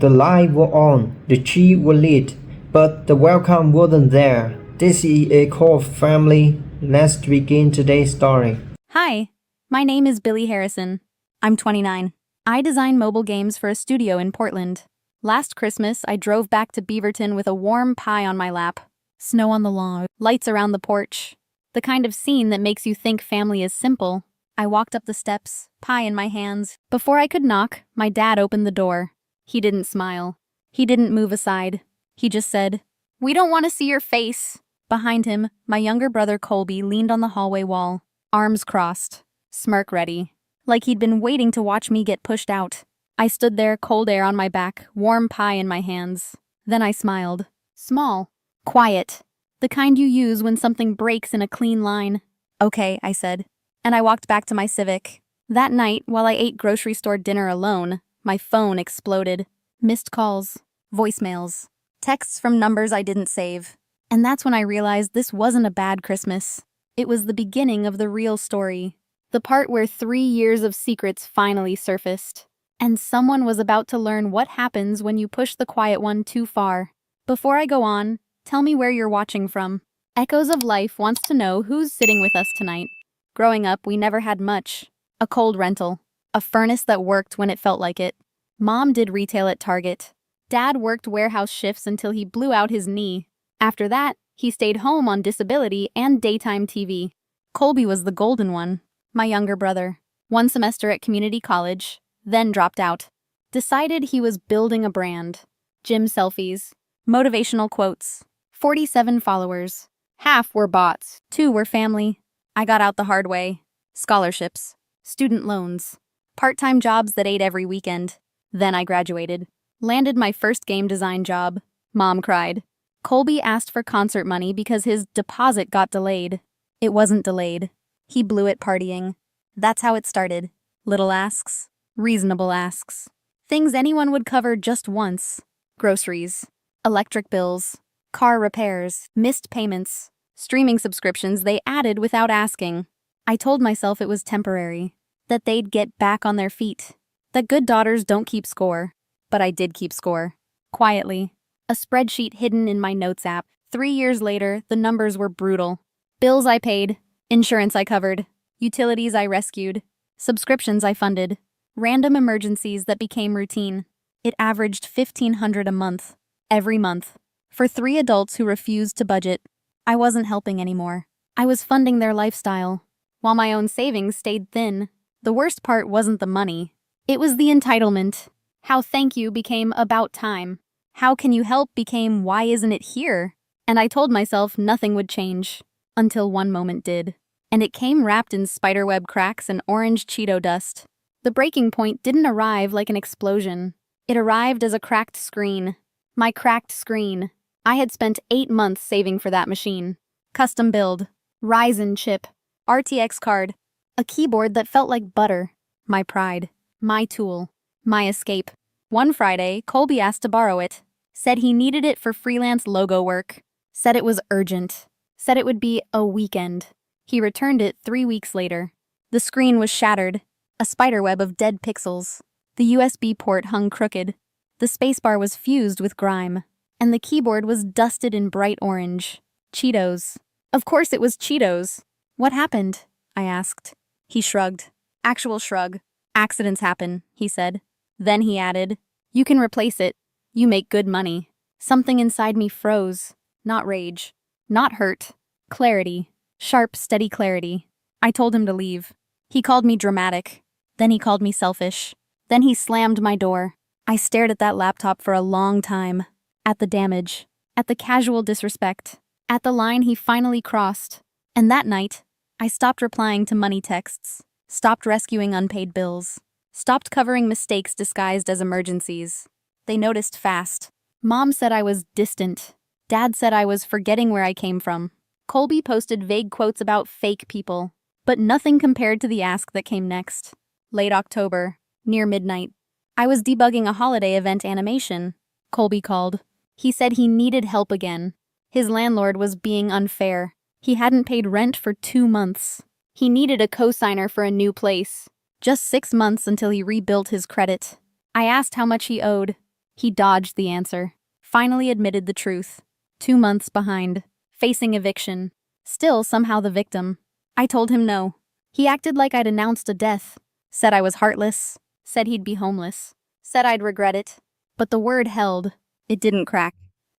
The lights were on, the trees were lit, but the welcome wasn't there. This is a call family. Let's begin today's story. Hi, my name is Billie Harrison. I'm 29. I design mobile games for a studio in Portland. Last Christmas, I drove back to Beaverton with a warm pie on my lap, snow on the lawn, lights around the porch. The kind of scene that makes you think family is simple. I walked up the steps, pie in my hands. Before I could knock, my dad opened the door. He didn't smile. He didn't move aside. He just said, "We don't want to see your face." Behind him, my younger brother Colby leaned on the hallway wall, arms crossed, smirk ready, like he'd been waiting to watch me get pushed out. I stood there, cold air on my back, warm pie in my hands. Then I smiled. Small. Quiet. The kind you use when something breaks in a clean line. "Okay," I said. And I walked back to my Civic. That night, while I ate grocery store dinner alone, my phone exploded. Missed calls, voicemails, texts from numbers I didn't save. And that's when I realized this wasn't a bad Christmas. It was the beginning of the real story. The part where 3 years of secrets finally surfaced. And someone was about to learn what happens when you push the quiet one too far. Before I go on, tell me where you're watching from. Echoes of Life wants to know who's sitting with us tonight. Growing up, we never had much. A cold rental. A furnace that worked when it felt like it. Mom did retail at Target. Dad worked warehouse shifts until he blew out his knee. After that, he stayed home on disability and daytime TV. Colby was the golden one, my younger brother. 1 semester at community college, then dropped out. Decided he was building a brand. Gym selfies, motivational quotes, 47 followers. Half were bots, 2 were family. I got out the hard way. Scholarships, student loans, part-time jobs that ate every weekend. Then I graduated. Landed my first game design job. Mom cried. Colby asked for concert money because his deposit got delayed. It wasn't delayed. He blew it partying. That's how it started. Little asks, reasonable asks. Things anyone would cover just once. Groceries, electric bills, car repairs, missed payments, streaming subscriptions they added without asking. I told myself it was temporary, that they'd get back on their feet, that good daughters don't keep score. But I did keep score. Quietly. A spreadsheet hidden in my notes app. 3 years later, the numbers were brutal. Bills I paid, insurance I covered, utilities I rescued, subscriptions I funded, random emergencies that became routine. It averaged $1,500 a month, every month. For 3 adults who refused to budget, I wasn't helping anymore. I was funding their lifestyle, while my own savings stayed thin. The worst part wasn't the money. It was the entitlement. How thank you became about time. How can you help became why isn't it here? And I told myself nothing would change. Until one moment did. And it came wrapped in spiderweb cracks and orange Cheeto dust. The breaking point didn't arrive like an explosion. It arrived as a cracked screen. My cracked screen. I had spent 8 months saving for that machine. Custom build. Ryzen chip. RTX card. A keyboard that felt like butter. My pride. My tool. My escape. One Friday, Colby asked to borrow it. Said he needed it for freelance logo work. Said it was urgent. Said it would be a weekend. He returned it 3 weeks later. The screen was shattered. A spiderweb of dead pixels. The USB port hung crooked. The spacebar was fused with grime. And the keyboard was dusted in bright orange. Cheetos. Of course it was Cheetos. What happened? I asked. He shrugged. Actual shrug. Accidents happen, he said. Then he added, "You can replace it. You make good money." Something inside me froze. Not rage. Not hurt. Clarity. Sharp, steady clarity. I told him to leave. He called me dramatic. Then he called me selfish. Then he slammed my door. I stared at that laptop for a long time. At the damage. At the casual disrespect. At the line he finally crossed. And that night, I stopped replying to money texts. Stopped rescuing unpaid bills. Stopped covering mistakes disguised as emergencies. They noticed fast. Mom said I was distant. Dad said I was forgetting where I came from. Colby posted vague quotes about fake people. But nothing compared to the ask that came next. Late October, near midnight. I was debugging a holiday event animation. Colby called. He said he needed help again. His landlord was being unfair. He hadn't paid rent for 2 months. He needed a co-signer for a new place. Just 6 months until he rebuilt his credit. I asked how much he owed. He dodged the answer. Finally admitted the truth. 2 months behind. Facing eviction. Still somehow the victim. I told him no. He acted like I'd announced a death. Said I was heartless. Said he'd be homeless. Said I'd regret it. But the word held. It didn't crack.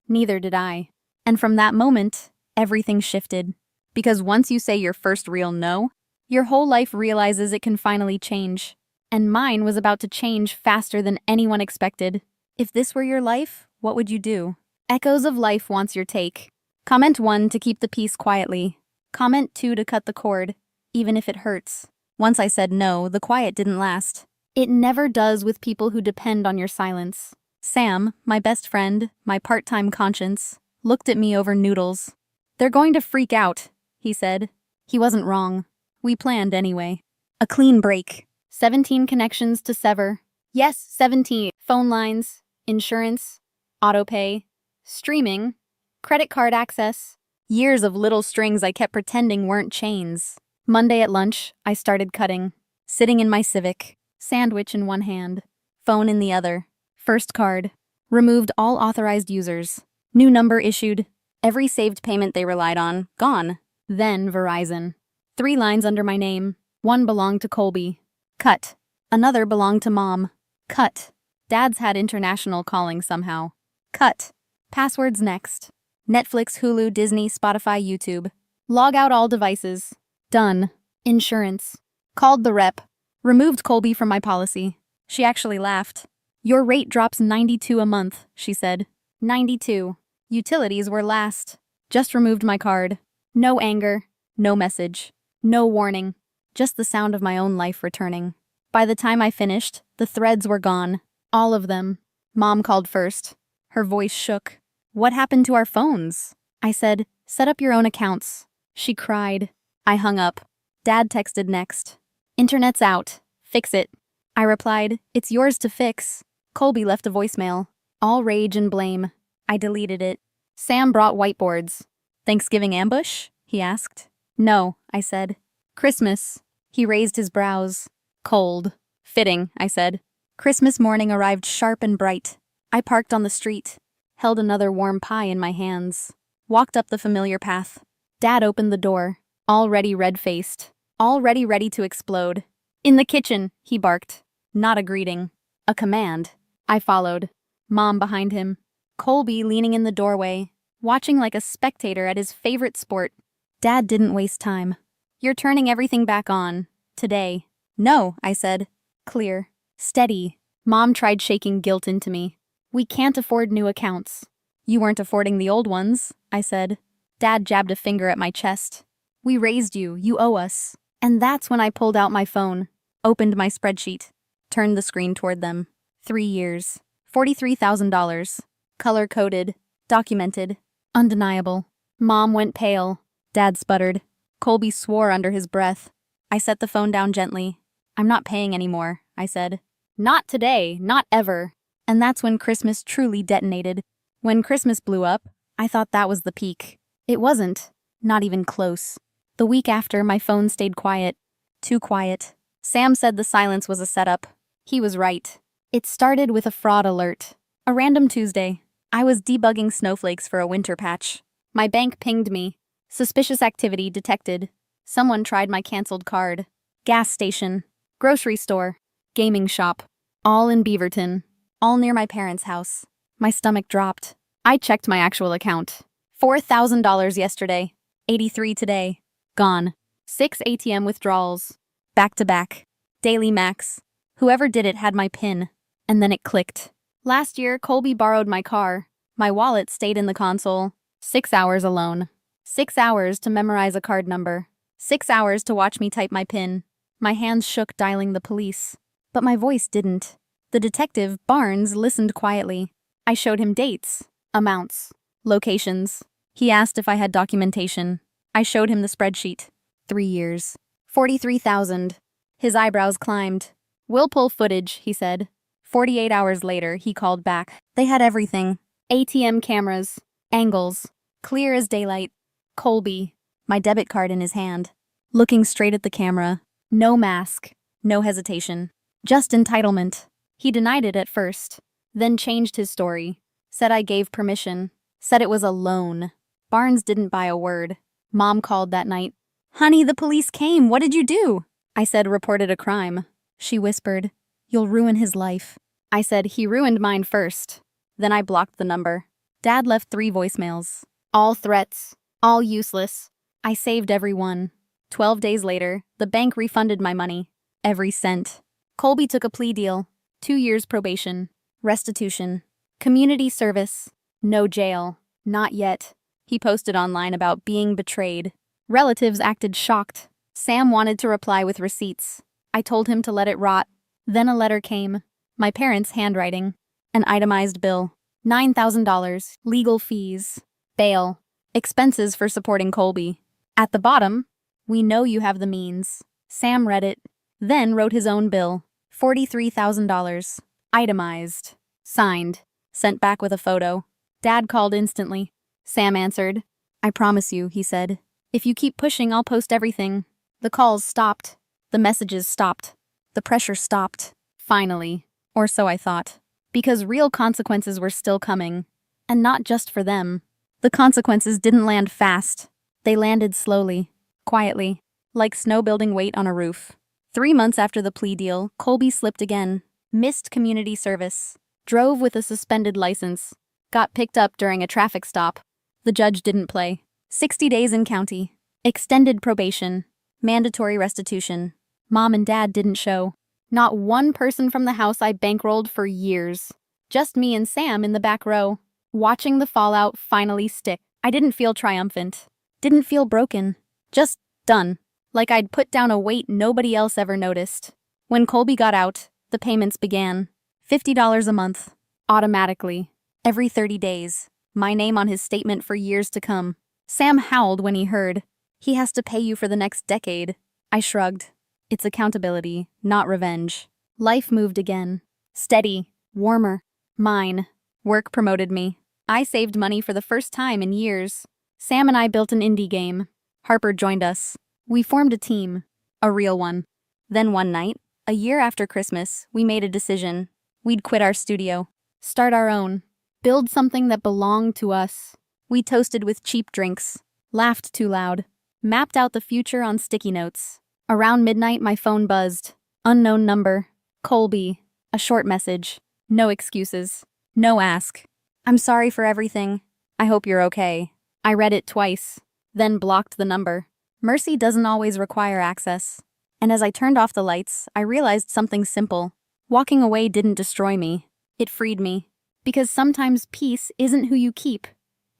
Neither did I. And from that moment, everything shifted. Because once you say your first real no, your whole life realizes it can finally change. And mine was about to change faster than anyone expected. If this were your life, what would you do? Echoes of Life wants your take. Comment 1 to keep the peace quietly. Comment 2 to cut the cord, even if it hurts. Once I said no, the quiet didn't last. It never does with people who depend on your silence. Sam, my best friend, my part-time conscience, looked at me over noodles. "They're going to freak out," he said. He wasn't wrong. We planned anyway. A clean break. 17 connections to sever. Yes, 17. Phone lines, insurance, autopay, streaming, credit card access. Years of little strings I kept pretending weren't chains. Monday at lunch, I started cutting. Sitting in my Civic, sandwich in one hand, phone in the other. First card. Removed all authorized users. New number issued. Every saved payment they relied on, gone. Then Verizon. 3 lines under my name. 1 belonged to Colby. Cut. Another belonged to Mom. Cut. Dad's had international calling somehow. Cut. Passwords next. Netflix, Hulu, Disney, Spotify, YouTube. Log out all devices. Done. Insurance. Called the rep. Removed Colby from my policy. She actually laughed. "Your rate drops $92 a month," she said. 92. Utilities were last. Just removed my card. No anger. No message. No warning. Just the sound of my own life returning. By the time I finished, the threads were gone. All of them. Mom called first. Her voice shook. "What happened to our phones?" I said, "Set up your own accounts." She cried. I hung up. Dad texted next. "Internet's out. Fix it." I replied, "It's yours to fix." Colby left a voicemail. All rage and blame. I deleted it. Sam brought whiteboards. "Thanksgiving ambush?" he asked. "No," I said. "Christmas." He raised his brows. "Cold." "Fitting," I said. Christmas morning arrived sharp and bright. I parked on the street, held another warm pie in my hands, walked up the familiar path. Dad opened the door, already red-faced, already ready to explode. "In the kitchen," he barked. Not a greeting. A command. I followed. Mom behind him. Colby leaning in the doorway, watching like a spectator at his favorite sport. Dad didn't waste time. "You're turning everything back on. Today." "No," I said. Clear. Steady. Mom tried shaking guilt into me. "We can't afford new accounts." "You weren't affording the old ones," I said. Dad jabbed a finger at my chest. "We raised you. You owe us." And that's when I pulled out my phone, opened my spreadsheet, turned the screen toward them. 3 years. $43,000. Color-coded. Documented. Undeniable. Mom went pale. Dad sputtered. Colby swore under his breath. I set the phone down gently. "I'm not paying anymore," I said. "Not today. Not ever." And that's when Christmas truly detonated. When Christmas blew up, I thought that was the peak. It wasn't. Not even close. The week after, my phone stayed quiet. Too quiet. Sam said the silence was a setup. He was right. It started with a fraud alert. A random Tuesday. I was debugging snowflakes for a winter patch. My bank pinged me. Suspicious activity detected. Someone tried my canceled card. Gas station. Grocery store. Gaming shop. All in Beaverton. All near my parents' house. My stomach dropped. I checked my actual account. $4,000 yesterday. 83 today. Gone. 6 ATM withdrawals. Back to back. Daily max. Whoever did it had my PIN. And then it clicked. Last year, Colby borrowed my car. My wallet stayed in the console. 6 hours alone. 6 hours to memorize a card number. 6 hours to watch me type my PIN. My hands shook dialing the police. But my voice didn't. The detective, Barnes, listened quietly. I showed him dates, amounts, locations. He asked if I had documentation. I showed him the spreadsheet. 3 years. 43,000. His eyebrows climbed. "We'll pull footage," he said. 48 hours later, he called back. They had everything. ATM cameras, angles, clear as daylight. Colby, my debit card in his hand, looking straight at the camera. No mask, no hesitation. Just entitlement. He denied it at first. Then changed his story. Said I gave permission. Said it was a loan. Barnes didn't buy a word. Mom called that night. Honey, the police came. What did you do? I said, reported a crime. She whispered, you'll ruin his life. I said, he ruined mine first. Then I blocked the number. Dad left 3 voicemails. All threats. All useless. I saved every one. 12 days later, the bank refunded my money. Every cent. Colby took a plea deal. 2 years probation. Restitution. Community service. No jail. Not yet. He posted online about being betrayed. Relatives acted shocked. Sam wanted to reply with receipts. I told him to let it rot. Then a letter came. My parents' handwriting. An itemized bill. $9,000. Legal fees. Bail. Expenses for supporting Colby. At the bottom, we know you have the means. Sam read it. Then wrote his own bill. $43,000. Itemized. Signed. Sent back with a photo. Dad called instantly. Sam answered. I promise you, he said. If you keep pushing, I'll post everything. The calls stopped. The messages stopped. The pressure stopped. Finally. Or so I thought. Because real consequences were still coming. And not just for them. The consequences didn't land fast. They landed slowly. Quietly. Like snow building weight on a roof. 3 months after the plea deal, Colby slipped again. Missed community service. Drove with a suspended license. Got picked up during a traffic stop. The judge didn't play. 60 days in county. Extended probation. Mandatory restitution. Mom and Dad didn't show. Not one person from the house I bankrolled for years. Just me and Sam in the back row. Watching the fallout finally stick. I didn't feel triumphant. Didn't feel broken. Just done. Like I'd put down a weight nobody else ever noticed. When Colby got out, the payments began. $50 a month. Automatically. Every 30 days. My name on his statement for years to come. Sam howled when he heard. He has to pay you for the next decade. I shrugged. It's accountability, not revenge. Life moved again. Steady. Warmer. Mine. Work promoted me. I saved money for the first time in years. Sam and I built an indie game. Harper joined us. We formed a team. A real one. Then one night, a year after Christmas, we made a decision. We'd quit our studio. Start our own. Build something that belonged to us. We toasted with cheap drinks. Laughed too loud. Mapped out the future on sticky notes. Around midnight, my phone buzzed. Unknown number. Colby. A short message. No excuses. No ask. I'm sorry for everything. I hope you're okay. I read it twice. Then blocked the number. Mercy doesn't always require access. And as I turned off the lights, I realized something simple. Walking away didn't destroy me. It freed me. Because sometimes peace isn't who you keep.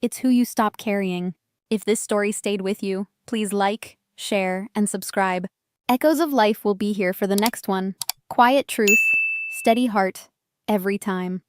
It's who you stop carrying. If this story stayed with you, please like, share, and subscribe. Echoes of Life will be here for the next one. Quiet truth, steady heart, every time.